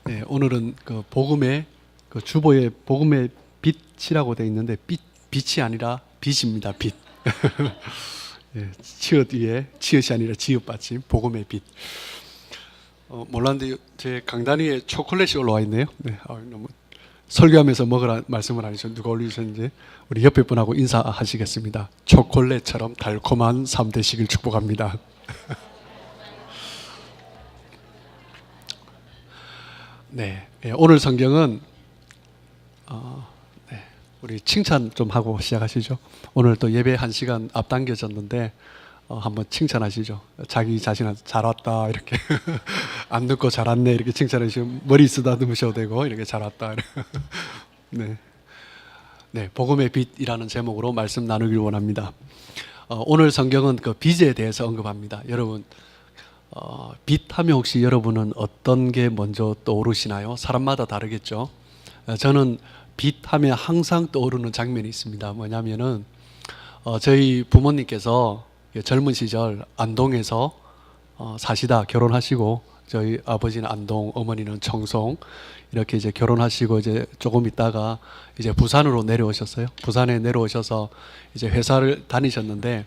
네, 오늘은 그 복음의 그 주보에 복음의 빛이라고 되어 있는데 빛이 아니라 빛입니다. 빛. 네, 치읓 위에 치읓이 아니라 지읒 받침 복음의 빛. 몰랐는데 제 강단 위에 초콜릿이 올라와 있네요. 네, 너무 설교하면서 먹으라 말씀을 안 해주셨는데 누가 올리셨는지 우리 옆에 분하고 인사하시겠습니다. 초콜릿처럼 달콤한 삶 되시길 축복합니다. 네, 오늘 성경은 네, 우리 칭찬 좀 하고 시작하시죠. 오늘 또 예배 1시간 앞당겨졌는데 한번 칭찬하시죠. 자기 자신한테 잘 왔다 이렇게 안 듣고 잘 왔네 이렇게 칭찬하시면 머리 쓰다듬으셔도 되고 이렇게 잘 왔다. 네, 네, 복음의 빛이라는 제목으로 말씀 나누길 원합니다. 오늘 성경은 그 빛에 대해서 언급합니다. 여러분. 빛 하면 혹시 여러분은 어떤 게 먼저 떠오르시나요? 사람마다 다르겠죠. 저는 빛 하면 항상 떠오르는 장면이 있습니다. 뭐냐면은 저희 부모님께서 젊은 시절 안동에서 사시다 결혼하시고 저희 아버지는 안동, 어머니는 청송 이렇게 이제 결혼하시고 이제 조금 있다가 이제 부산으로 내려오셨어요. 부산에 내려오셔서 이제 회사를 다니셨는데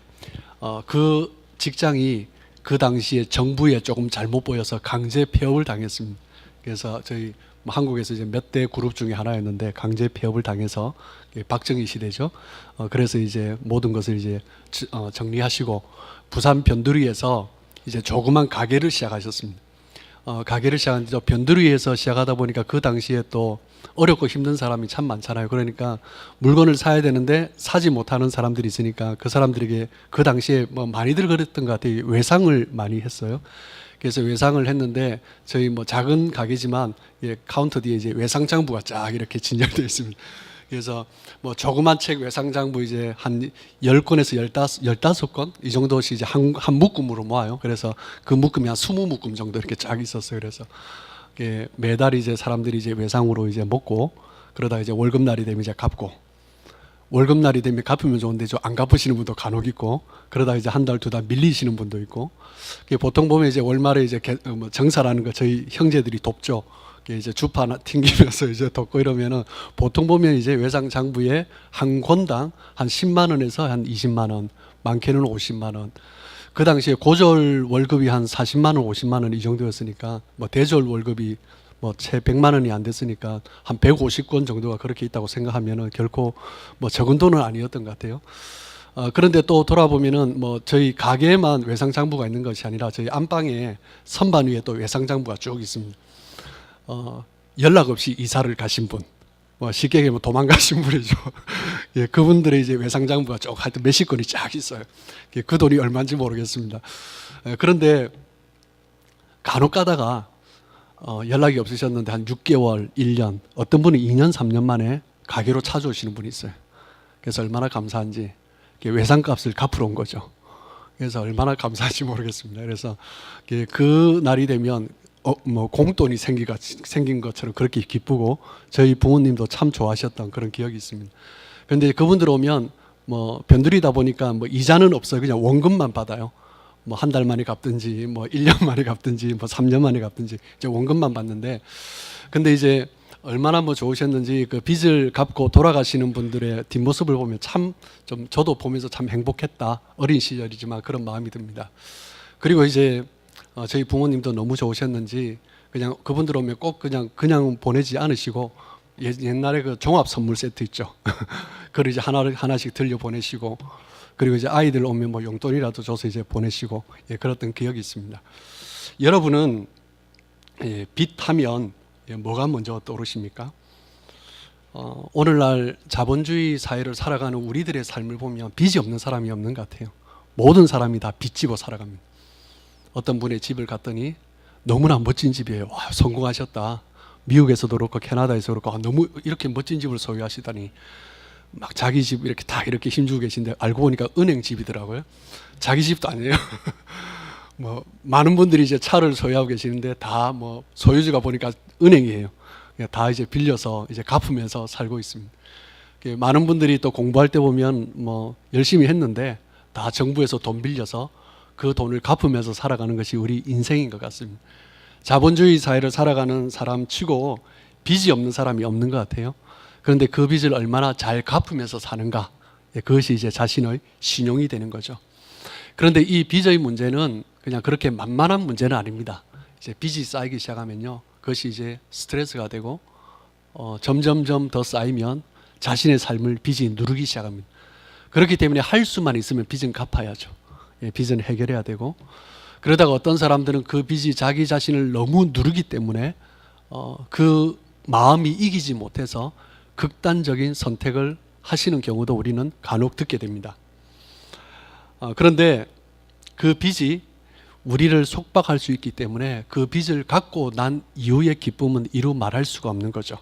그 직장이 그 당시에 정부에 조금 잘못 보여서 강제 폐업을 당했습니다. 그래서 저희 한국에서 이제 몇 대 그룹 중에 하나였는데 강제 폐업을 당해서 박정희 시대죠. 그래서 이제 모든 것을 이제 정리하시고 부산 변두리에서 이제 조그만 가게를 시작하셨습니다. 가게를 시작한 변두리에서 시작하다 보니까 그 당시에 또 어렵고 힘든 사람이 참 많잖아요. 그러니까 물건을 사야 되는데 사지 못하는 사람들이 있으니까 그 사람들에게 그 당시에 뭐 많이들 그랬던 것 같아요. 외상을 많이 했어요. 그래서 외상을 했는데 저희 뭐 작은 가게지만 카운터 뒤에 이제 외상장부가 쫙 이렇게 진열되어 있습니다. 그래서 뭐 조그만 책 외상장부 이제 한 10권에서 15권 이 정도씩 이제 한 묶음으로 모아요. 그래서 그 묶음이 한 20묶음 정도 이렇게 쫙 있었어요. 그래서 매달 이제 사람들이 이제 외상으로 이제 먹고 그러다 이제 월급날이 되면 이제 갚고 월급날이 되면 갚으면 좋은데 좀 안 갚으시는 분도 간혹 있고 그러다 이제 한 달, 두 달 밀리시는 분도 있고 보통 보면 이제 월말에 이제 정사라는 거 저희 형제들이 돕죠. 이제 주파 튕기면서 이제 돕고 이러면은 보통 보면 이제 외상 장부에 한 권당 한 10만 원에서 한 20만 원, 많게는 50만 원. 그 당시에 고졸 월급이 한 40만 원, 50만 원 이 정도였으니까 뭐 대졸 월급이 뭐 채 100만 원이 안 됐으니까 한 150권 정도가 그렇게 있다고 생각하면은 결코 뭐 적은 돈은 아니었던 것 같아요. 그런데 또 돌아보면은 뭐 저희 가게에만 외상 장부가 있는 것이 아니라 저희 안방에 선반 위에 또 외상 장부가 쭉 있습니다. 연락 없이 이사를 가신 분, 뭐 쉽게 얘기하면 도망가신 분이죠. 예, 그분들의 이제 외상장부가 쭉 하여튼 몇십 건이 쫙 있어요. 그 돈이 얼마인지 모르겠습니다. 그런데 간혹 가다가 연락이 없으셨는데 한 6개월, 1년, 어떤 분은 2년, 3년 만에 가게로 찾아오시는 분이 있어요. 그래서 얼마나 감사한지 외상값을 갚으러 온 거죠. 그래서 얼마나 감사한지 모르겠습니다. 그래서 그 날이 되면 뭐 공돈이 생긴 것처럼 그렇게 기쁘고 저희 부모님도 참 좋아하셨던 그런 기억이 있습니다. 그런데 그분들 오면 뭐 변두리다 보니까 뭐 이자는 없어요. 그냥 원금만 받아요. 뭐 한 달 만에 갚든지 뭐 1년 만에 갚든지 뭐 3년 만에 갚든지 이제 원금만 받는데 근데 이제 얼마나 뭐 좋으셨는지 그 빚을 갚고 돌아가시는 분들의 뒷모습을 보면 참 좀 저도 보면서 참 행복했다. 어린 시절이지만 그런 마음이 듭니다. 그리고 이제 저희 부모님도 너무 좋으셨는지 그냥 그분들 오면 꼭 그냥 보내지 않으시고 옛날에 그 종합 선물 세트 있죠. 그걸 이제 하나씩 들려 보내시고 그리고 이제 아이들 오면 뭐 용돈이라도 줘서 이제 보내시고 그랬던 기억이 있습니다. 여러분은 빛 하면 뭐가 먼저 떠오르십니까? 오늘날 자본주의 사회를 살아가는 우리들의 삶을 보면 빛이 없는 사람이 없는 것 같아요. 모든 사람이 다 빚지고 살아갑니다. 어떤 분의 집을 갔더니 너무나 멋진 집이에요. 와, 성공하셨다. 미국에서도 그렇고 캐나다에서도 그렇고 너무 이렇게 멋진 집을 소유하시다니 막 자기 집 이렇게 다 이렇게 힘주고 계신데 알고 보니까 은행 집이더라고요. 자기 집도 아니에요. 뭐 많은 분들이 이제 차를 소유하고 계시는데 다 뭐 소유주가 보니까 은행이에요. 다 이제 빌려서 이제 갚으면서 살고 있습니다. 많은 분들이 또 공부할 때 보면 뭐 열심히 했는데 다 정부에서 돈 빌려서 그 돈을 갚으면서 살아가는 것이 우리 인생인 것 같습니다. 자본주의 사회를 살아가는 사람 치고 빚이 없는 사람이 없는 것 같아요. 그런데 그 빚을 얼마나 잘 갚으면서 사는가, 그것이 이제 자신의 신용이 되는 거죠. 그런데 이 빚의 문제는 그냥 그렇게 만만한 문제는 아닙니다. 이제 빚이 쌓이기 시작하면요, 그것이 이제 스트레스가 되고 점점점 더 쌓이면 자신의 삶을 빚이 누르기 시작합니다. 그렇기 때문에 할 수만 있으면 빚은 갚아야죠. 빚은 해결해야 되고, 그러다가 어떤 사람들은 그 빚이 자기 자신을 너무 누르기 때문에 그 마음이 이기지 못해서 극단적인 선택을 하시는 경우도 우리는 간혹 듣게 됩니다. 그런데 그 빚이 우리를 속박할 수 있기 때문에 그 빚을 갖고 난 이후의 기쁨은 이루 말할 수가 없는 거죠.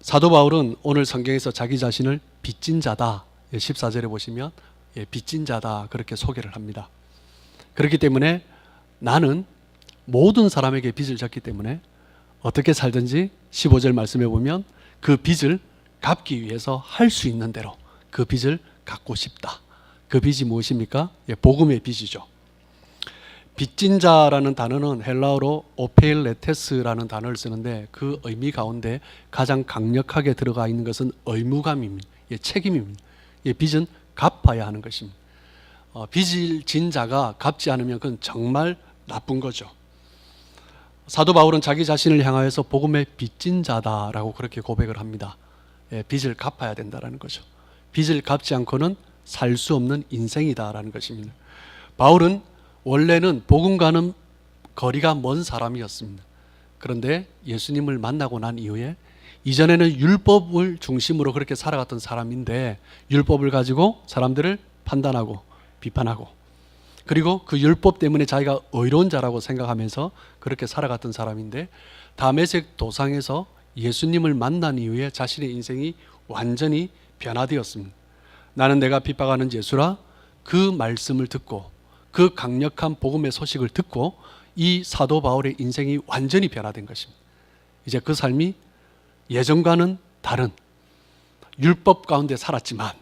사도 바울은 오늘 성경에서 자기 자신을 빚진 자다, 14절에 보시면 빚진 자다 그렇게 소개를 합니다. 그렇기 때문에 나는 모든 사람에게 빚을 졌기 때문에 어떻게 살든지 15절 말씀해 보면 그 빚을 갚기 위해서 할 수 있는 대로 그 빚을 갚고 싶다. 그 빚이 무엇입니까? 복음의 빚이죠. 빚진 자라는 단어는 헬라어로 오페일레테스라는 단어를 쓰는데 그 의미 가운데 가장 강력하게 들어가 있는 것은 의무감입니다. 책임입니다. 빚은 갚아야 하는 것입니다. 빚을 진 자가 갚지 않으면 그건 정말 나쁜 거죠. 사도 바울은 자기 자신을 향하여서 복음의 빚진 자다라고 그렇게 고백을 합니다. 빚을 갚아야 된다라는 거죠. 빚을 갚지 않고는 살 수 없는 인생이다라는 것입니다. 바울은 원래는 복음과는 거리가 먼 사람이었습니다. 그런데 예수님을 만나고 난 이후에, 이전에는 율법을 중심으로 그렇게 살아갔던 사람인데 율법을 가지고 사람들을 판단하고 비판하고, 그리고 그 율법 때문에 자기가 의로운 자라고 생각하면서 그렇게 살아갔던 사람인데, 다메섹 도상에서 예수님을 만난 이후에 자신의 인생이 완전히 변화되었습니다. 나는 내가 핍박하는 예수라, 그 말씀을 듣고 그 강력한 복음의 소식을 듣고 이 사도 바울의 인생이 완전히 변화된 것입니다. 이제 그 삶이 예전과는 다른, 율법 가운데 살았지만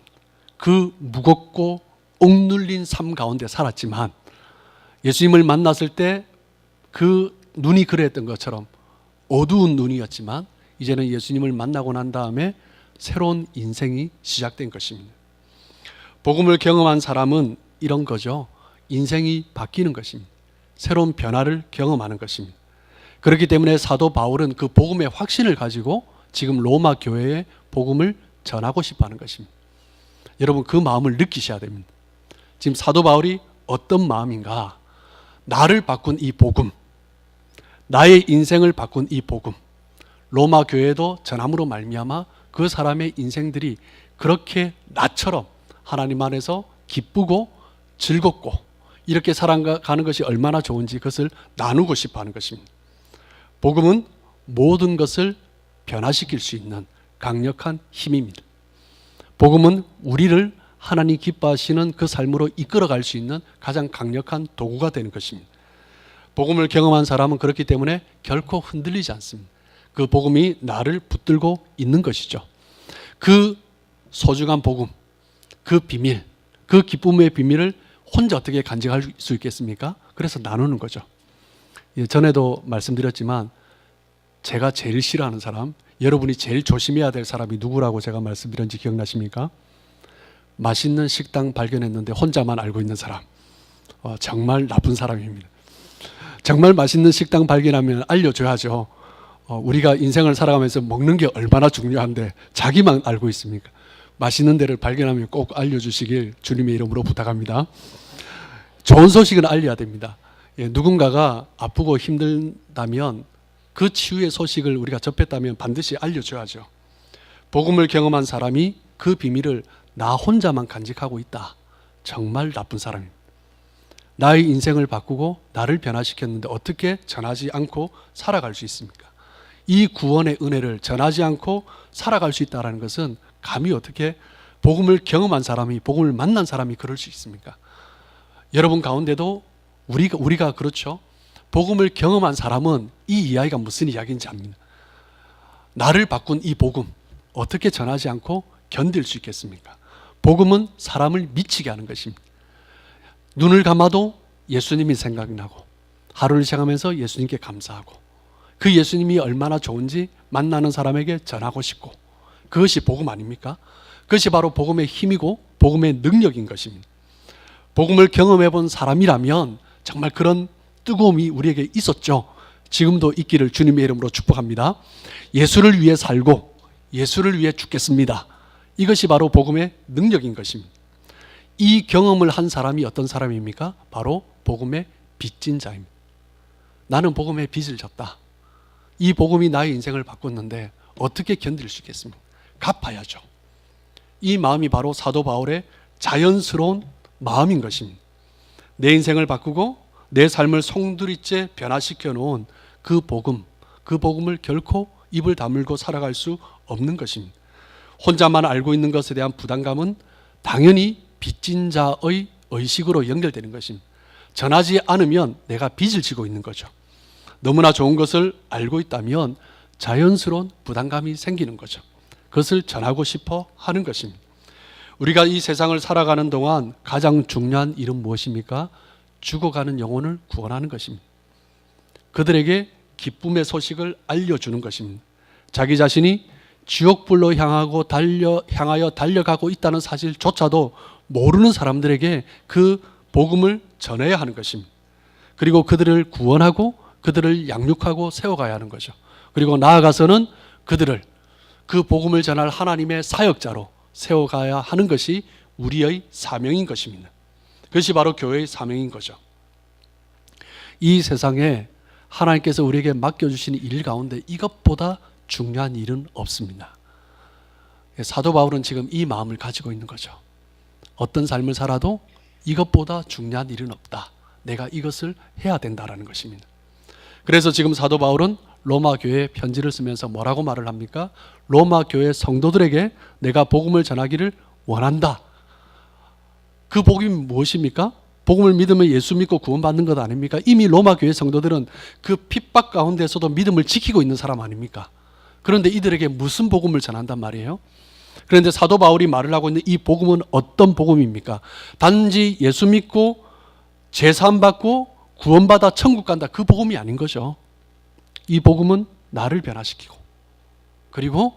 그 무겁고 억눌린 삶 가운데 살았지만 예수님을 만났을 때 그 눈이 그랬던 것처럼 어두운 눈이었지만 이제는 예수님을 만나고 난 다음에 새로운 인생이 시작된 것입니다. 복음을 경험한 사람은 이런 거죠. 인생이 바뀌는 것입니다. 새로운 변화를 경험하는 것입니다. 그렇기 때문에 사도 바울은 그 복음의 확신을 가지고 지금 로마 교회에 복음을 전하고 싶어 하는 것입니다. 여러분, 그 마음을 느끼셔야 됩니다. 지금 사도 바울이 어떤 마음인가? 나를 바꾼 이 복음, 나의 인생을 바꾼 이 복음, 로마 교회도 전함으로 말미암아 그 사람의 인생들이 그렇게 나처럼 하나님 안에서 기쁘고 즐겁고 이렇게 살아가는 것이 얼마나 좋은지 그것을 나누고 싶어 하는 것입니다. 복음은 모든 것을 변화시킬 수 있는 강력한 힘입니다. 복음은 우리를 하나님 기뻐하시는 그 삶으로 이끌어갈 수 있는 가장 강력한 도구가 되는 것입니다. 복음을 경험한 사람은 그렇기 때문에 결코 흔들리지 않습니다. 그 복음이 나를 붙들고 있는 것이죠. 그 소중한 복음, 그 비밀, 그 기쁨의 비밀을 혼자 어떻게 간직할 수 있겠습니까? 그래서 나누는 거죠. 전에도 말씀드렸지만 제가 제일 싫어하는 사람, 여러분이 제일 조심해야 될 사람이 누구라고 제가 말씀드렸는지 기억나십니까? 맛있는 식당 발견했는데 혼자만 알고 있는 사람. 정말 나쁜 사람입니다. 정말 맛있는 식당 발견하면 알려줘야죠. 우리가 인생을 살아가면서 먹는 게 얼마나 중요한데 자기만 알고 있습니까? 맛있는 데를 발견하면 꼭 알려주시길 주님의 이름으로 부탁합니다. 좋은 소식은 알려야 됩니다. 누군가가 아프고 힘들다면 그 치유의 소식을 우리가 접했다면 반드시 알려줘야죠. 복음을 경험한 사람이 그 비밀을 나 혼자만 간직하고 있다. 정말 나쁜 사람입니다. 나의 인생을 바꾸고 나를 변화시켰는데 어떻게 전하지 않고 살아갈 수 있습니까? 이 구원의 은혜를 전하지 않고 살아갈 수 있다는 것은 감히 어떻게 복음을 경험한 사람이, 복음을 만난 사람이 그럴 수 있습니까? 여러분 가운데도 우리가 그렇죠. 복음을 경험한 사람은 이 이야기가 무슨 이야기인지 압니다. 나를 바꾼 이 복음 어떻게 전하지 않고 견딜 수 있겠습니까? 복음은 사람을 미치게 하는 것입니다. 눈을 감아도 예수님이 생각나고 하루를 시작하면서 예수님께 감사하고 그 예수님이 얼마나 좋은지 만나는 사람에게 전하고 싶고, 그것이 복음 아닙니까? 그것이 바로 복음의 힘이고 복음의 능력인 것입니다. 복음을 경험해 본 사람이라면 정말 그런 뜨거움이 우리에게 있었죠. 지금도 있기를 주님의 이름으로 축복합니다. 예수를 위해 살고 예수를 위해 죽겠습니다. 이것이 바로 복음의 능력인 것입니다. 이 경험을 한 사람이 어떤 사람입니까? 바로 복음의 빚진 자입니다. 나는 복음의 빚을 졌다. 이 복음이 나의 인생을 바꿨는데 어떻게 견딜 수 있겠습니까? 갚아야죠. 이 마음이 바로 사도 바울의 자연스러운 마음인 것입니다. 내 인생을 바꾸고 내 삶을 송두리째 변화시켜 놓은 그 복음을 결코 입을 다물고 살아갈 수 없는 것입니다. 혼자만 알고 있는 것에 대한 부담감은 당연히 빚진 자의 의식으로 연결되는 것입니다. 전하지 않으면 내가 빚을 지고 있는 거죠. 너무나 좋은 것을 알고 있다면 자연스러운 부담감이 생기는 거죠. 그것을 전하고 싶어 하는 것입니다. 우리가 이 세상을 살아가는 동안 가장 중요한 일은 무엇입니까? 죽어가는 영혼을 구원하는 것입니다. 그들에게 기쁨의 소식을 알려주는 것입니다. 자기 자신이 지옥불로 향하여 달려가고 있다는 사실조차도 모르는 사람들에게 그 복음을 전해야 하는 것입니다. 그리고 그들을 구원하고 그들을 양육하고 세워가야 하는 거죠. 그리고 나아가서는 그들을 그 복음을 전할 하나님의 사역자로 세워가야 하는 것이 우리의 사명인 것입니다. 그것이 바로 교회의 사명인 거죠. 이 세상에 하나님께서 우리에게 맡겨주신 일 가운데 이것보다 중요한 일은 없습니다. 사도 바울은 지금 이 마음을 가지고 있는 거죠. 어떤 삶을 살아도 이것보다 중요한 일은 없다. 내가 이것을 해야 된다라는 것입니다. 그래서 지금 사도 바울은 로마 교회에 편지를 쓰면서 뭐라고 말을 합니까? 로마 교회 성도들에게 내가 복음을 전하기를 원한다. 그 복음이 무엇입니까? 복음을 믿으면 예수 믿고 구원받는 것 아닙니까? 이미 로마 교회 성도들은 그 핍박 가운데서도 믿음을 지키고 있는 사람 아닙니까? 그런데 이들에게 무슨 복음을 전한단 말이에요? 그런데 사도 바울이 말을 하고 있는 이 복음은 어떤 복음입니까? 단지 예수 믿고 제사함 받고 구원받아 천국 간다, 그 복음이 아닌 거죠. 이 복음은 나를 변화시키고 그리고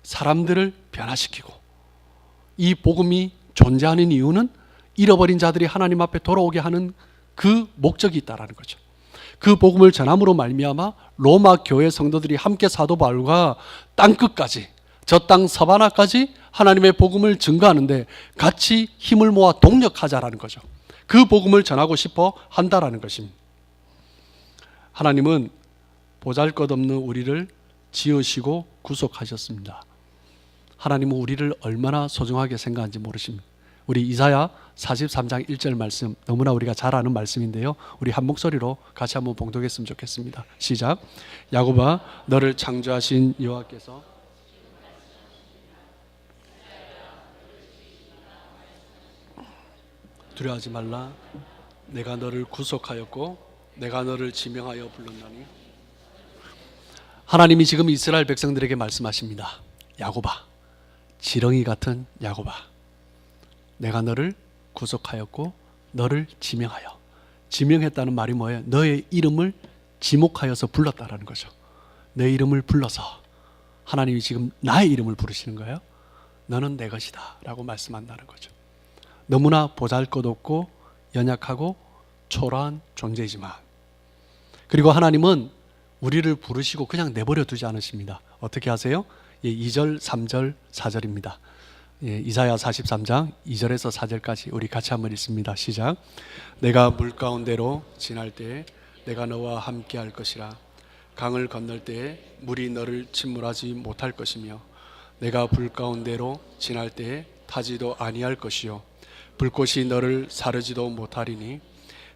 사람들을 변화시키고, 이 복음이 존재하는 이유는 잃어버린 자들이 하나님 앞에 돌아오게 하는 그 목적이 있다라는 거죠. 그 복음을 전함으로 말미암아 로마 교회 성도들이 함께 사도 바울과 땅끝까지, 저 땅 서바나까지 하나님의 복음을 증거하는데 같이 힘을 모아 동력하자라는 거죠. 그 복음을 전하고 싶어 한다라는 것입니다. 하나님은 보잘것없는 우리를 지으시고 구속하셨습니다. 하나님은 우리를 얼마나 소중하게 생각하는지 모르십니다. 우리 이사야 43장 1절 말씀, 너무나 우리가 잘 아는 말씀인데요, 우리 한 목소리로 같이 한번 봉독했으면 좋겠습니다. 시작. 야곱아, 너를 창조하신 여호와께서 두려워하지 말라. 내가 너를 구속하였고 내가 너를 지명하여 불렀나니. 하나님이 지금 이스라엘 백성들에게 말씀하십니다. 야곱아, 지렁이 같은 야곱아, 내가 너를 구속하였고 너를 지명하여. 지명했다는 말이 뭐예요? 너의 이름을 지목하여서 불렀다라는 거죠. 내 이름을 불러서 하나님이 지금 나의 이름을 부르시는 거예요. 너는 내 것이다 라고 말씀한다는 거죠. 너무나 보잘것없고 연약하고 초라한 존재이지만, 그리고 하나님은 우리를 부르시고 그냥 내버려 두지 않으십니다. 어떻게 하세요? 2절, 3절, 4절입니다. 이사야 43장 2절에서 4절까지 우리 같이 한번 읽습니다. 시작. 내가 물 가운데로 지날 때에 내가 너와 함께 할 것이라. 강을 건널 때에 물이 너를 침몰하지 못할 것이며, 내가 불 가운데로 지날 때에 타지도 아니할 것이요 불꽃이 너를 사르지도 못하리니,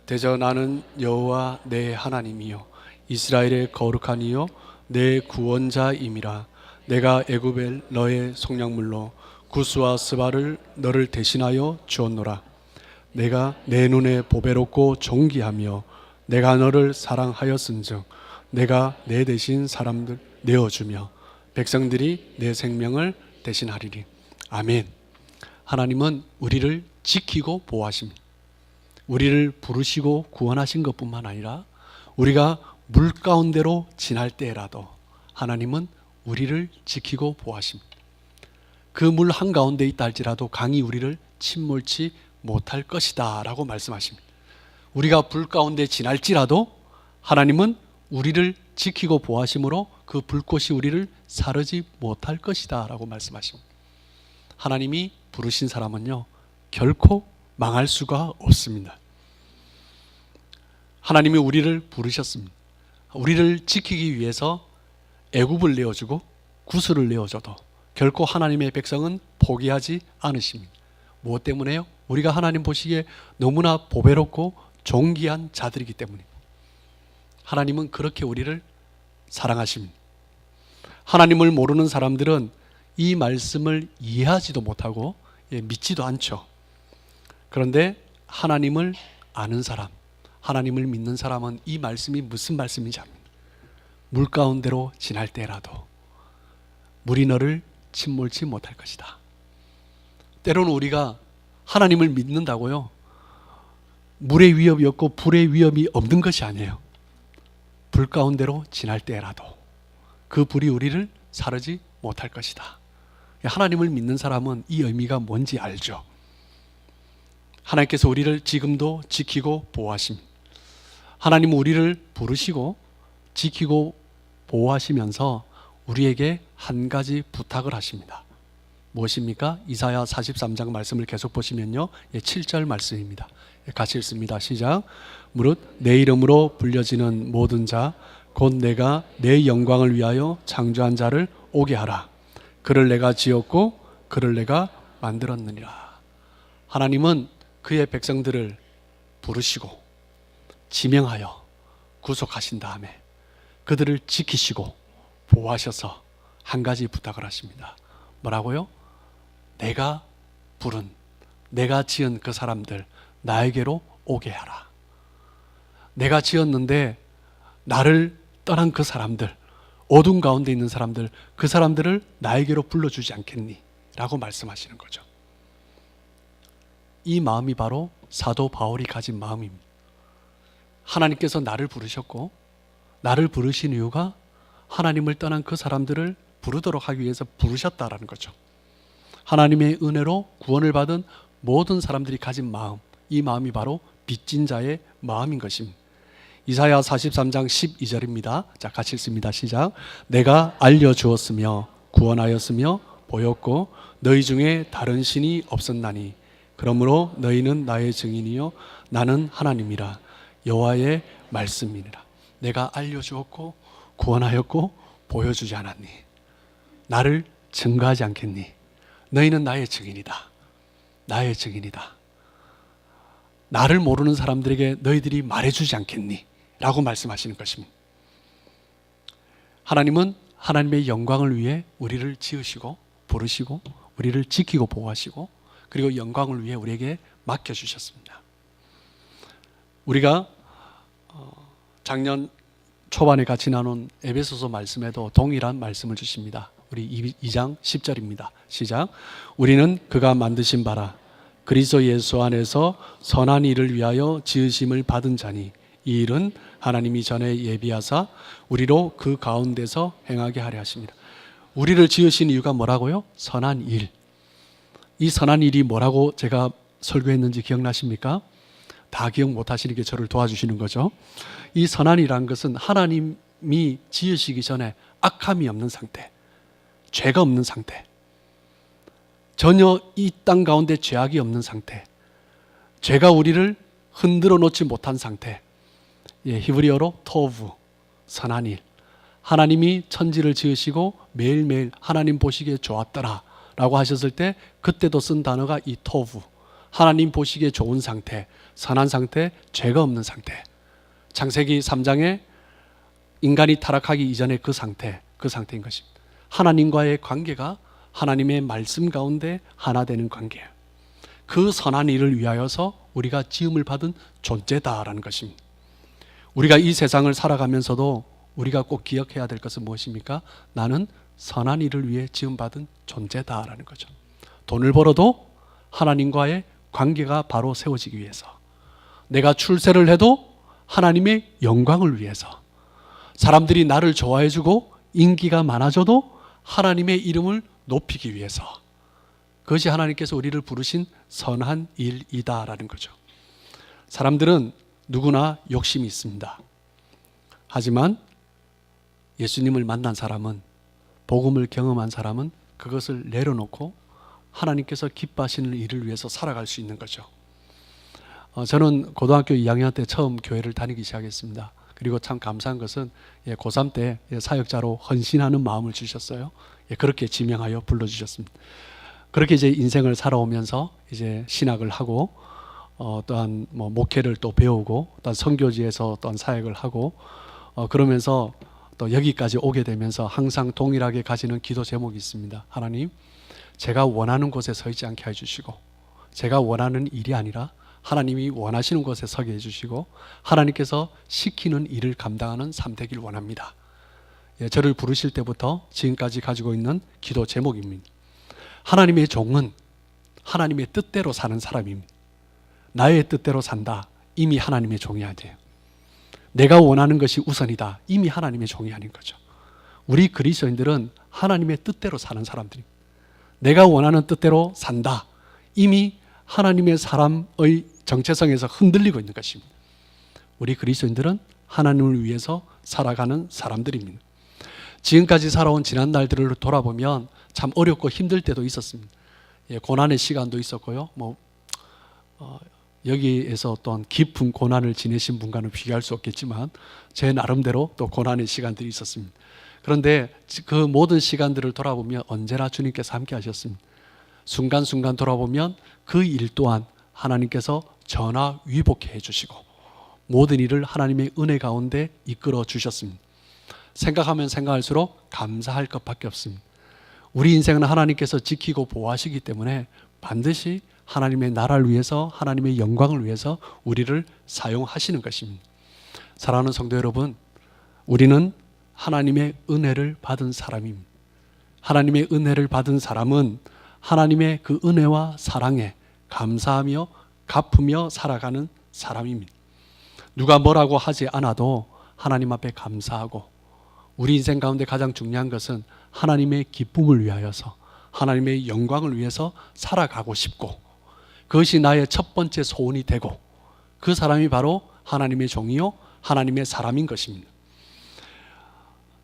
대저 나는 여호와 내 하나님이요 이스라엘의 거룩한 이요 내 구원자임이라. 내가 애굽의 너의 속량물로 구스와 스바를 너를 대신하여 주었노라. 내가 내 눈에 보배롭고 존귀하며 내가 너를 사랑하였은즉 내가 내 대신 사람들 내어주며 백성들이 내 생명을 대신하리니. 아멘. 하나님은 우리를 지키고 보호하십니다. 우리를 부르시고 구원하신 것뿐만 아니라 우리가 물 가운데로 지날 때라도 하나님은 우리를 지키고 보호하십니다. 그 물 한가운데 있다 할지라도 강이 우리를 침몰치 못할 것이다 라고 말씀하십니다. 우리가 불 가운데 지날지라도 하나님은 우리를 지키고 보호하심으로 그 불꽃이 우리를 사르지 못할 것이다 라고 말씀하십니다. 하나님이 부르신 사람은요, 결코 망할 수가 없습니다. 하나님이 우리를 부르셨습니다. 우리를 지키기 위해서 애굽을 내어주고 구슬을 내어줘도 결코 하나님의 백성은 포기하지 않으십니다. 무엇 때문에요? 우리가 하나님 보시기에 너무나 보배롭고 존귀한 자들이기 때문입니다. 하나님은 그렇게 우리를 사랑하십니다. 하나님을 모르는 사람들은 이 말씀을 이해하지도 못하고 믿지도 않죠. 그런데 하나님을 아는 사람, 하나님을 믿는 사람은 이 말씀이 무슨 말씀인지 압니다. 물 가운데로 지날 때라도 물이 너를 침몰치 못할 것이다. 때로는 우리가 하나님을 믿는다고요, 물의 위협이 없고 불의 위협이 없는 것이 아니에요. 불 가운데로 지날 때라도 그 불이 우리를 사르지 못할 것이다. 하나님을 믿는 사람은 이 의미가 뭔지 알죠. 하나님께서 우리를 지금도 지키고 보호하십니다. 하나님은 우리를 부르시고 지키고 보호하시면서 우리에게 한 가지 부탁을 하십니다. 무엇입니까? 이사야 43장 말씀을 계속 보시면요, 7절 말씀입니다. 같이 읽습니다. 시작. 무릇 내 이름으로 불려지는 모든 자 곧 내가 내 영광을 위하여 창조한 자를 오게 하라. 그를 내가 지었고 그를 내가 만들었느니라. 하나님은 그의 백성들을 부르시고 지명하여 구속하신 다음에 그들을 지키시고 보호하셔서 한 가지 부탁을 하십니다. 뭐라고요? 내가 부른, 내가 지은 그 사람들 나에게로 오게 하라. 내가 지었는데 나를 떠난 그 사람들, 어둠 가운데 있는 사람들, 그 사람들을 나에게로 불러주지 않겠니? 라고 말씀하시는 거죠. 이 마음이 바로 사도 바울이 가진 마음입니다. 하나님께서 나를 부르셨고 나를 부르신 이유가 하나님을 떠난 그 사람들을 부르도록 하기 위해서 부르셨다라는 거죠. 하나님의 은혜로 구원을 받은 모든 사람들이 가진 마음, 이 마음이 바로 빚진 자의 마음인 것입니다. 이사야 43장 12절입니다. 자, 같이 읽습니다. 시작. 내가 알려주었으며 구원하였으며 보였고 너희 중에 다른 신이 없었나니 그러므로 너희는 나의 증인이요 나는 하나님이라 여호와의 말씀이니라. 내가 알려주었고 구원하였고 보여주지 않았니? 나를 증거하지 않겠니? 너희는 나의 증인이다. 나의 증인이다. 나를 모르는 사람들에게 너희들이 말해주지 않겠니? 라고 말씀하시는 것입니다. 하나님은 하나님의 영광을 위해 우리를 지으시고 부르시고 우리를 지키고 보호하시고 그리고 영광을 위해 우리에게 맡겨주셨습니다. 우리가 작년 초반에 같이 나눈 에베소서 말씀에도 동일한 말씀을 주십니다. 우리 2장 10절입니다. 시작. 우리는 그가 만드신 바라 그리스도 예수 안에서 선한 일을 위하여 지으심을 받은 자니 이 일은 하나님이 전에 예비하사 우리로 그 가운데서 행하게 하려 하십니다. 우리를 지으신 이유가 뭐라고요? 선한 일. 이 선한 일이 뭐라고 제가 설교했는지 기억나십니까? 다 기억 못하시는 게 저를 도와주시는 거죠. 이 선한 일이라는 것은 하나님이 지으시기 전에 악함이 없는 상태, 죄가 없는 상태, 전혀 이 땅 가운데 죄악이 없는 상태, 죄가 우리를 흔들어 놓지 못한 상태, 히브리어로 토브, 선한 일. 하나님이 천지를 지으시고 매일매일 하나님 보시기에 좋았더라 라고 하셨을 때 그때도 쓴 단어가 이 토브, 하나님 보시기에 좋은 상태, 선한 상태, 죄가 없는 상태. 창세기 3장에 인간이 타락하기 이전의 그 상태인 것입니다. 하나님과의 관계가 하나님의 말씀 가운데 하나 되는 관계예요. 그 선한 일을 위하여서 우리가 지음을 받은 존재다라는 것입니다. 우리가 이 세상을 살아가면서도 우리가 꼭 기억해야 될 것은 무엇입니까? 나는 선한 일을 위해 지음받은 존재다라는 거죠. 돈을 벌어도 하나님과의 관계가 바로 세워지기 위해서, 내가 출세를 해도 하나님의 영광을 위해서, 사람들이 나를 좋아해주고 인기가 많아져도 하나님의 이름을 높이기 위해서, 그것이 하나님께서 우리를 부르신 선한 일이다라는 거죠. 사람들은 누구나 욕심이 있습니다. 하지만 예수님을 만난 사람은, 복음을 경험한 사람은 그것을 내려놓고 하나님께서 기뻐하시는 일을 위해서 살아갈 수 있는 거죠. 저는 고등학교 2학년 때 처음 교회를 다니기 시작했습니다. 그리고 참 감사한 것은 고3 때 사역자로 헌신하는 마음을 주셨어요. 그렇게 지명하여 불러주셨습니다. 그렇게 이제 인생을 살아오면서 이제 신학을 하고 또한 뭐 목회를 또 배우고 또한 선교지에서 또한 사역을 하고 그러면서 또 여기까지 오게 되면서 항상 동일하게 가지는 기도 제목이 있습니다. 하나님, 제가 원하는 곳에 서 있지 않게 해주시고, 제가 원하는 일이 아니라 하나님이 원하시는 곳에 서게 해주시고, 하나님께서 시키는 일을 감당하는 삶 되길 원합니다. 저를 부르실 때부터 지금까지 가지고 있는 기도 제목입니다. 하나님의 종은 하나님의 뜻대로 사는 사람입니다. 나의 뜻대로 산다, 이미 하나님의 종이어야 돼요. 내가 원하는 것이 우선이다, 이미 하나님의 종이 아닌 거죠. 우리 그리스도인들은 하나님의 뜻대로 사는 사람들입니다. 내가 원하는 뜻대로 산다, 이미 하나님의 사람의 정체성에서 흔들리고 있는 것입니다. 우리 그리스도인들은 하나님을 위해서 살아가는 사람들입니다. 지금까지 살아온 지난 날들을 돌아보면 참 어렵고 힘들 때도 있었습니다. 고난의 시간도 있었고요. 여기에서 또한 깊은 고난을 지내신 분과는 비교할 수 없겠지만 제 나름대로 또 고난의 시간들이 있었습니다. 그런데 그 모든 시간들을 돌아보면 언제나 주님께서 함께 하셨습니다. 순간순간 돌아보면 그 일 또한 하나님께서 전화위복해 주시고 모든 일을 하나님의 은혜 가운데 이끌어 주셨습니다. 생각하면 생각할수록 감사할 것밖에 없습니다. 우리 인생은 하나님께서 지키고 보호하시기 때문에 반드시 하나님의 나라를 위해서, 하나님의 영광을 위해서 우리를 사용하시는 것입니다. 사랑하는 성도 여러분, 우리는 하나님의 은혜를 받은 사람입니다. 하나님의 은혜를 받은 사람은 하나님의 그 은혜와 사랑에 감사하며 갚으며 살아가는 사람입니다. 누가 뭐라고 하지 않아도 하나님 앞에 감사하고, 우리 인생 가운데 가장 중요한 것은 하나님의 기쁨을 위하여서, 하나님의 영광을 위해서 살아가고 싶고, 그것이 나의 첫 번째 소원이 되고, 그 사람이 바로 하나님의 종이요 하나님의 사람인 것입니다.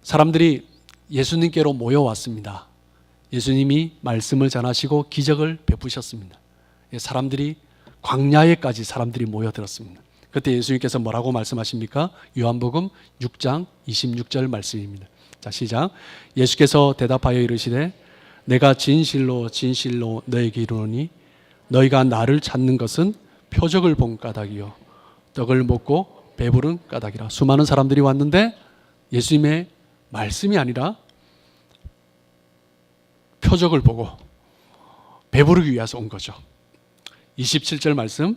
사람들이 예수님께로 모여왔습니다. 예수님이 말씀을 전하시고 기적을 베푸셨습니다. 사람들이, 광야에까지 사람들이 모여들었습니다. 그때 예수님께서 뭐라고 말씀하십니까? 요한복음 6장 26절 말씀입니다. 자, 시작. 예수께서 대답하여 이르시되 내가 진실로 진실로 너에게 이르노니 너희가 나를 찾는 것은 표적을 본 까닭이요 떡을 먹고 배부른 까닭이라. 수많은 사람들이 왔는데 예수님의 말씀이 아니라 표적을 보고 배부르기 위해서 온 거죠. 27절 말씀,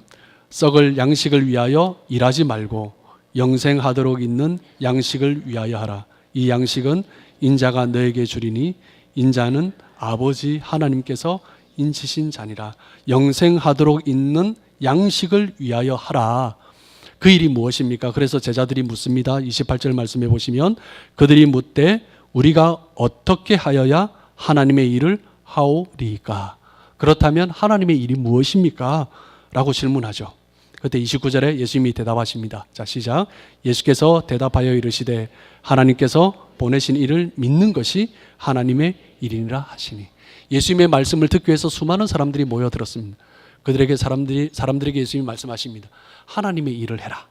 썩을 양식을 위하여 일하지 말고 영생하도록 있는 양식을 위하여 하라. 이 양식은 인자가 너에게 주리니 인자는 아버지 하나님께서 인치신 자니라. 영생하도록 있는 양식을 위하여 하라. 그 일이 무엇입니까? 그래서 제자들이 묻습니다. 28절 말씀해 보시면 그들이 묻되 우리가 어떻게 하여야 하나님의 일을 하오리까? 그렇다면 하나님의 일이 무엇입니까? 라고 질문하죠. 그때 29절에 예수님이 대답하십니다. 자, 시작. 예수께서 대답하여 이르시되 하나님께서 보내신 일을 믿는 것이 하나님의 일이니라 하시니. 예수님의 말씀을 듣기 위해서 수많은 사람들이 모여들었습니다. 그들에게 사람들에게 예수님이 말씀하십니다. 하나님의 일을 해라.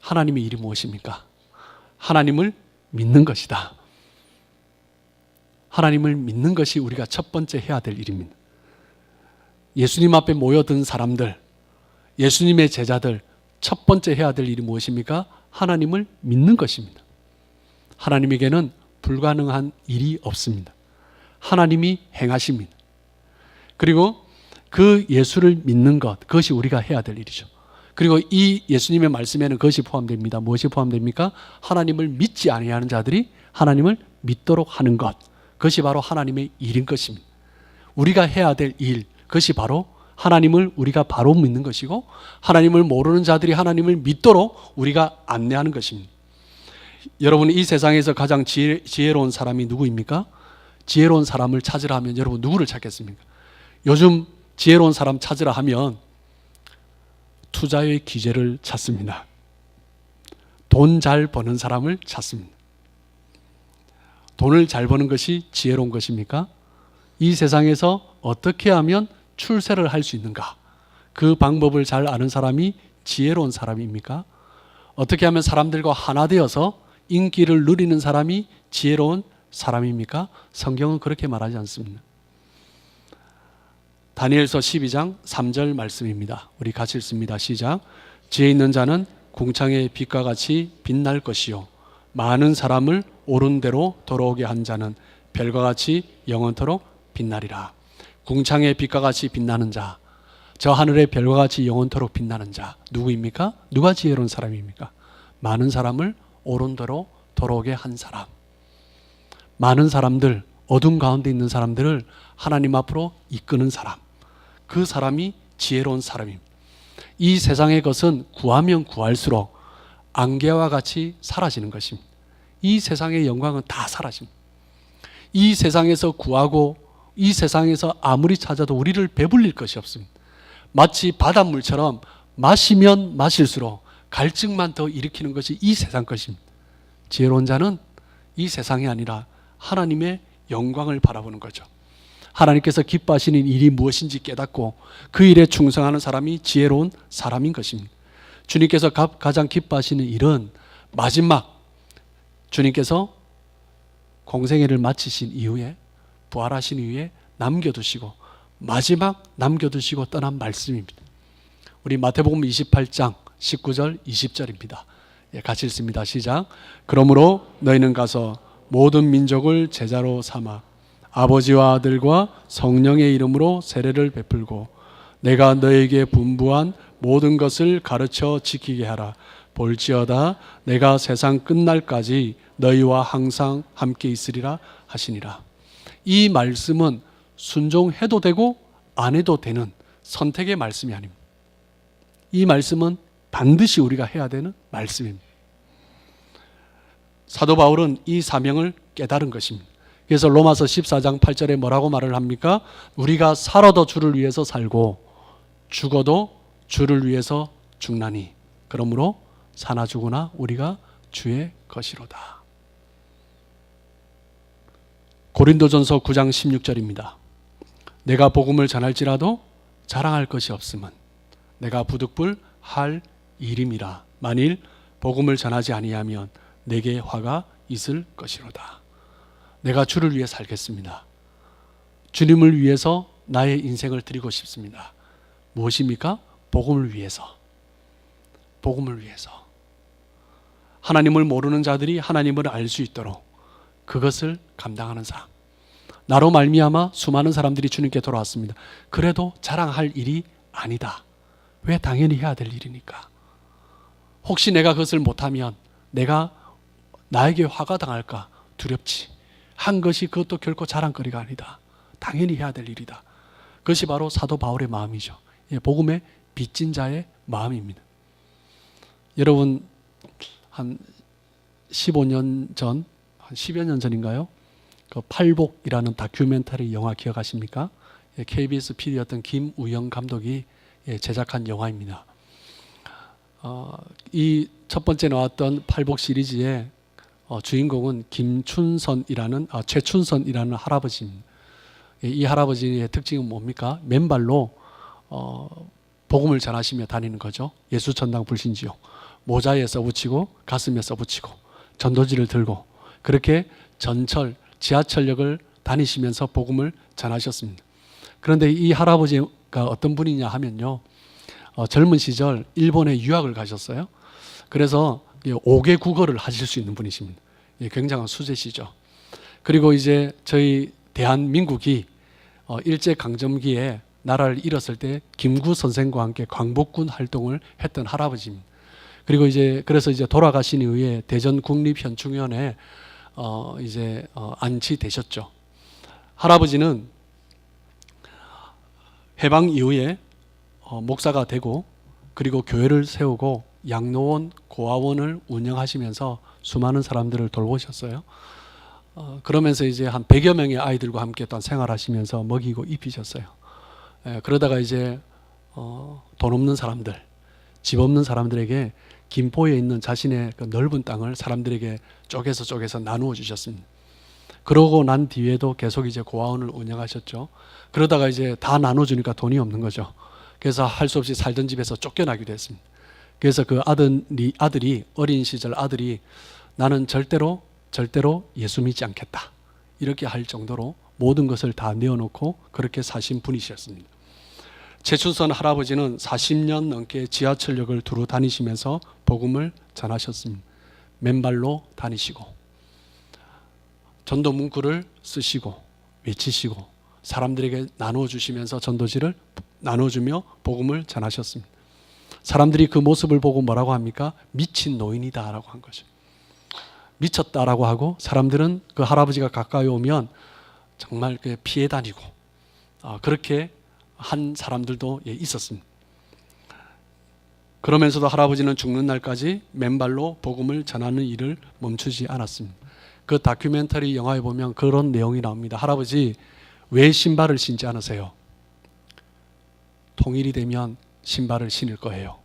하나님의 일이 무엇입니까? 하나님을 믿는 것이다. 하나님을 믿는 것이 우리가 첫 번째 해야 될 일입니다. 예수님 앞에 모여든 사람들, 예수님의 제자들, 첫 번째 해야 될 일이 무엇입니까? 하나님을 믿는 것입니다. 하나님에게는 불가능한 일이 없습니다. 하나님이 행하십니다. 그리고 그 예수를 믿는 것, 그것이 우리가 해야 될 일이죠. 그리고 이 예수님의 말씀에는 그것이 포함됩니다. 무엇이 포함됩니까? 하나님을 믿지 아니하는 자들이 하나님을 믿도록 하는 것, 그것이 바로 하나님의 일인 것입니다. 우리가 해야 될 일, 그것이 바로 하나님을 우리가 바로 믿는 것이고 하나님을 모르는 자들이 하나님을 믿도록 우리가 안내하는 것입니다. 여러분, 이 세상에서 가장 지혜로운 사람이 누구입니까? 지혜로운 사람을 찾으라 하면 여러분 누구를 찾겠습니까? 요즘 지혜로운 사람 찾으라 하면 투자의 기재를 찾습니다. 돈 잘 버는 사람을 찾습니다. 돈을 잘 버는 것이 지혜로운 것입니까? 이 세상에서 어떻게 하면 출세를 할 수 있는가? 그 방법을 잘 아는 사람이 지혜로운 사람입니까? 어떻게 하면 사람들과 하나 되어서 인기를 누리는 사람이 지혜로운 사람입니까? 성경은 그렇게 말하지 않습니다. 다니엘서 12장 3절 말씀입니다. 우리 같이 읽습니다. 시작. 지혜 있는 자는 궁창의 빛과 같이 빛날 것이요 많은 사람을 옳은 대로 돌아오게 한 자는 별과 같이 영원토록 빛나리라. 궁창의 빛과 같이 빛나는 자, 저 하늘의 별과 같이 영원토록 빛나는 자 누구입니까? 누가 지혜로운 사람입니까? 많은 사람을 옳은 대로 돌아오게 한 사람. 많은 사람들, 어둠 가운데 있는 사람들을 하나님 앞으로 이끄는 사람, 그 사람이 지혜로운 사람입니다. 이 세상의 것은 구하면 구할수록 안개와 같이 사라지는 것입니다. 이 세상의 영광은 다 사라집니다. 이 세상에서 구하고 이 세상에서 아무리 찾아도 우리를 배불릴 것이 없습니다. 마치 바닷물처럼 마시면 마실수록 갈증만 더 일으키는 것이 이 세상 것입니다. 지혜로운 자는 이 세상이 아니라 하나님의 영광을 바라보는 거죠. 하나님께서 기뻐하시는 일이 무엇인지 깨닫고 그 일에 충성하는 사람이 지혜로운 사람인 것입니다. 주님께서 가장 기뻐하시는 일은 마지막 주님께서 공생애를 마치신 이후에 부활하신 이후에 남겨두시고 마지막 남겨두시고 떠난 말씀입니다. 우리 마태복음 28장 19절 20절입니다. 같이 읽습니다. 시작. 그러므로 너희는 가서 모든 민족을 제자로 삼아 아버지와 아들과 성령의 이름으로 세례를 베풀고 내가 너에게 분부한 모든 것을 가르쳐 지키게 하라. 볼지어다 내가 세상 끝날까지 너희와 항상 함께 있으리라 하시니라. 이 말씀은 순종해도 되고 안 해도 되는 선택의 말씀이 아닙니다. 이 말씀은 반드시 우리가 해야 되는 말씀입니다. 사도 바울은 이 사명을 깨달은 것입니다. 그래서 로마서 14장 8절에 뭐라고 말을 합니까? 우리가 살아도 주를 위해서 살고 죽어도 주를 위해서 죽나니 그러므로 사나 죽으나 우리가 주의 것이로다. 고린도전서 9장 16절입니다. 내가 복음을 전할지라도 자랑할 것이 없음은 내가 부득불 할 일임이라. 만일 복음을 전하지 아니하면 내게 화가 있을 것이로다. 내가 주를 위해 살겠습니다. 주님을 위해서 나의 인생을 드리고 싶습니다. 무엇입니까? 복음을 위해서. 복음을 위해서. 하나님을 모르는 자들이 하나님을 알 수 있도록 그것을 감당하는 삶. 나로 말미암아 수많은 사람들이 주님께 돌아왔습니다. 그래도 자랑할 일이 아니다. 왜? 당연히 해야 될 일이니까. 혹시 내가 그것을 못하면 내가 나에게 화가 당할까 두렵지. 한 것이 그것도 결코 자랑거리가 아니다. 당연히 해야 될 일이다. 그것이 바로 사도 바울의 마음이죠. 복음의 빚진 자의 마음입니다. 여러분 한 15년 전, 한 10여 년 전인가요? 그 팔복이라는 다큐멘터리 영화 기억하십니까? KBS PD였던 김우영 감독이 제작한 영화입니다. 이 첫 번째 나왔던 팔복 시리즈의 주인공은 최춘선이라는 할아버지입니다. 이 할아버지의 특징은 뭡니까? 맨발로 복음을 전하시며 다니는 거죠. 예수천당 불신지요. 모자에 써붙이고 가슴에 써붙이고 전도지를 들고 그렇게 전철, 지하철역을 다니시면서 복음을 전하셨습니다. 그런데 이 할아버지가 어떤 분이냐 하면요. 젊은 시절 일본에 유학을 가셨어요. 그래서 5개 국어를 하실 수 있는 분이십니다. 굉장한 수제시죠. 그리고 이제 저희 대한민국이 일제강점기에 나라를 잃었을 때 김구 선생과 함께 광복군 활동을 했던 할아버지입니다. 그리고 그래서 돌아가신 이후에 대전 국립현충원에 안치되셨죠. 할아버지는 해방 이후에 목사가 되고 그리고 교회를 세우고 양로원, 고아원을 운영하시면서 수많은 사람들을 돌보셨어요. 그러면서 이제 한 100여 명의 아이들과 함께 또 생활하시면서 먹이고 입히셨어요. 그러다가 이제 돈 없는 사람들, 집 없는 사람들에게 김포에 있는 자신의 그 넓은 땅을 사람들에게 쪼개서 나누어 주셨습니다. 그러고 난 뒤에도 계속 이제 고아원을 운영하셨죠. 그러다가 이제 다 나눠주니까 돈이 없는 거죠. 그래서 할 수 없이 살던 집에서 쫓겨나기도 했습니다. 그래서 그 아들이 어린 시절 아들이 나는 절대로 예수 믿지 않겠다 이렇게 할 정도로 모든 것을 다 내어놓고 그렇게 사신 분이셨습니다. 최춘선 할아버지는 40년 넘게 지하철역을 두루 다니시면서 복음을 전하셨습니다. 맨발로 다니시고 전도 문구를 쓰시고 외치시고 사람들에게 나눠주시면서 전도지를 나눠주며 복음을 전하셨습니다. 사람들이 그 모습을 보고 뭐라고 합니까? 미친 노인이다 라고 한 거죠. 미쳤다라고 하고 사람들은 그 할아버지가 가까이 오면 정말 피해 다니고 그렇게 한 사람들도 있었습니다. 그러면서도 할아버지는 죽는 날까지 맨발로 복음을 전하는 일을 멈추지 않았습니다. 그 다큐멘터리 영화에 보면 그런 내용이 나옵니다. 할아버지 왜 신발을 신지 않으세요? 통일이 되면 신발을 신을 거예요.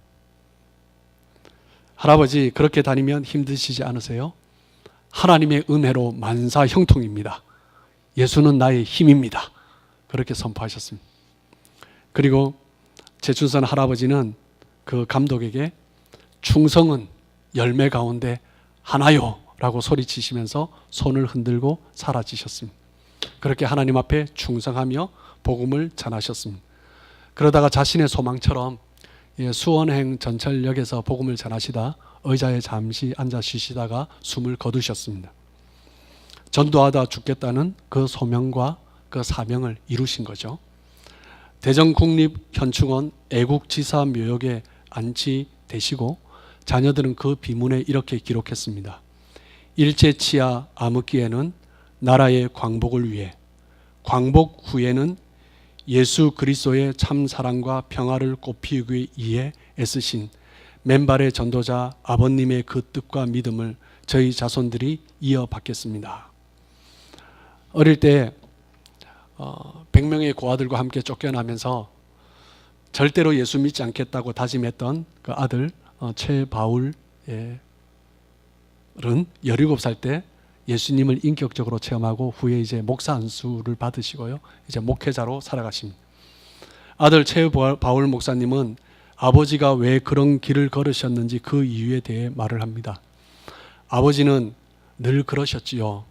할아버지 그렇게 다니면 힘드시지 않으세요? 하나님의 은혜로 만사 형통입니다. 예수는 나의 힘입니다. 그렇게 선포하셨습니다. 그리고 최춘선 할아버지는 그 감독에게 충성은 열매 가운데 하나요 라고 소리치시면서 손을 흔들고 사라지셨습니다. 그렇게 하나님 앞에 충성하며 복음을 전하셨습니다. 그러다가 자신의 소망처럼 수원행 전철역에서 복음을 전하시다 의자에 잠시 앉아 쉬시다가 숨을 거두셨습니다. 전도하다 죽겠다는 그 소명과 그 사명을 이루신 거죠. 대전국립현충원 애국지사 묘역에 안치되시고 자녀들은 그 비문에 이렇게 기록했습니다. 일제치하 암흑기에는 나라의 광복을 위해, 광복 후에는 예수 그리스도의 참 사랑과 평화를 꽃피우기 위해 애쓰신 맨발의 전도자 아버님의 그 뜻과 믿음을 저희 자손들이 이어받겠습니다. 어릴 때 100명의 고아들과 함께 쫓겨나면서 절대로 예수 믿지 않겠다고 다짐했던 그 아들 최바울은 17살 때 예수님을 인격적으로 체험하고 후에 이제 목사 안수를 받으시고요. 이제 목회자로 살아가십니다. 아들 최바울 목사님은 아버지가 왜 그런 길을 걸으셨는지 그 이유에 대해 말을 합니다. 아버지는 늘 그러셨지요.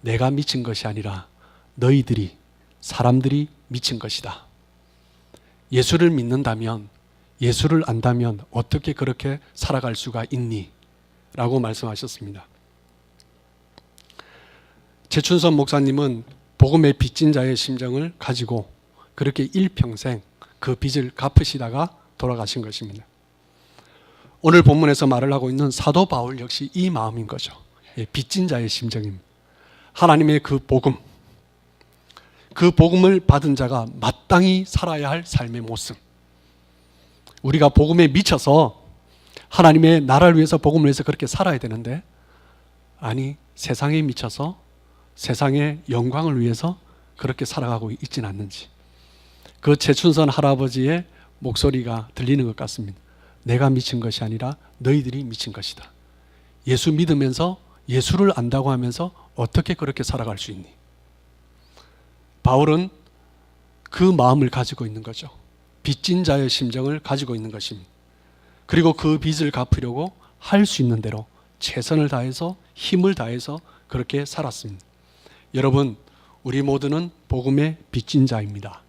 내가 미친 것이 아니라 너희들이, 사람들이 미친 것이다. 예수를 믿는다면, 예수를 안다면 어떻게 그렇게 살아갈 수가 있니? 라고 말씀하셨습니다. 최춘선 목사님은 복음의 빚진 자의 심정을 가지고 그렇게 일평생 그 빚을 갚으시다가 돌아가신 것입니다. 오늘 본문에서 말을 하고 있는 사도 바울 역시 이 마음인 거죠. 빚진 자의 심정입니다. 하나님의 그 복음을 받은 자가 마땅히 살아야 할 삶의 모습. 우리가 복음에 미쳐서 하나님의 나라를 위해서 복음을 위해서 그렇게 살아야 되는데 아니 세상에 미쳐서 세상의 영광을 위해서 그렇게 살아가고 있지는 않는지 그 최춘선 할아버지의 목소리가 들리는 것 같습니다. 내가 미친 것이 아니라 너희들이 미친 것이다. 예수 믿으면서 예수를 안다고 하면서 어떻게 그렇게 살아갈 수 있니? 바울은 그 마음을 가지고 있는 거죠. 빚진 자의 심정을 가지고 있는 것입니다. 그리고 그 빚을 갚으려고 할 수 있는 대로 최선을 다해서 힘을 다해서 그렇게 살았습니다. 여러분, 우리 모두는 복음의 빚진 자입니다.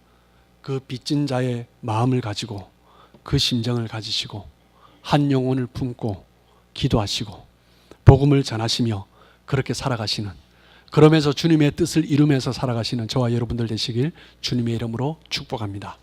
그 빚진 자의 마음을 가지고 그 심정을 가지시고 한 영혼을 품고 기도하시고 복음을 전하시며 그렇게 살아가시는, 그러면서 주님의 뜻을 이루면서 살아가시는 저와 여러분들 되시길 주님의 이름으로 축복합니다.